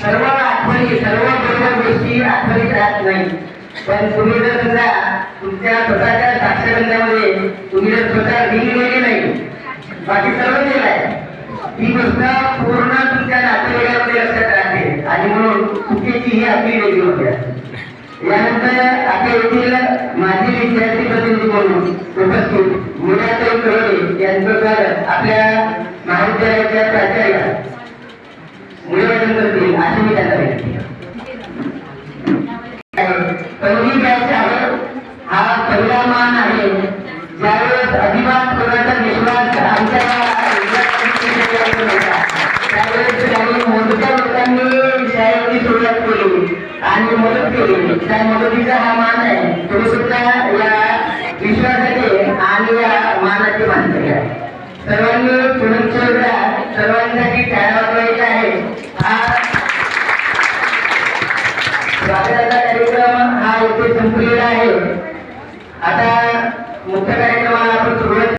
सर्व आठवणी सर्व बरोबर गोष्टी आठवणीत राहत नाही, पण तुम्ही जर समजा तुमच्या स्वतःच्या साक्षरंगामध्ये तुम्ही जर स्वतः लिहिलेली नाही, बाकी सर्व लिहिलंय, ही गोष्ट पूर्ण तुमच्या नातेवाईकांमध्ये लक्षात राहते आणि म्हणून चुकीची ही आपली वेगळी होते. यानंतर आपल्या येथील माजी विद्यार्थी प्रतिनिधी म्हणून उपस्थित मुलाताई करोडे यांचं स्वागत आपल्या महाविद्यालयाच्या प्राचार्य मुलांकडून करतील अशी मी त्यांना विनंती. पहिली बॅच आहे, हा पहिला मान आहे. ज्यावेळेस अजिबात कोणाचा विश्वास आमच्या त्यावेळेस त्यांनी मोठ्या लोकांनी शाळेची सुरुवात केली आणि मदत केली. त्या मदतीचा हा मान आहे. तुम्ही सुद्धा या विश्वासाचे आणि या मानाची मानकरी घ्या. सर्वांनी पुढे सर्वांसाठी टाळ्या वाजवायच्या आहे. हा स्वागताचा कार्यक्रम हा इथे संपलेला आहे. आता मुख्य कार्यक्रमाला आपण सुरुवात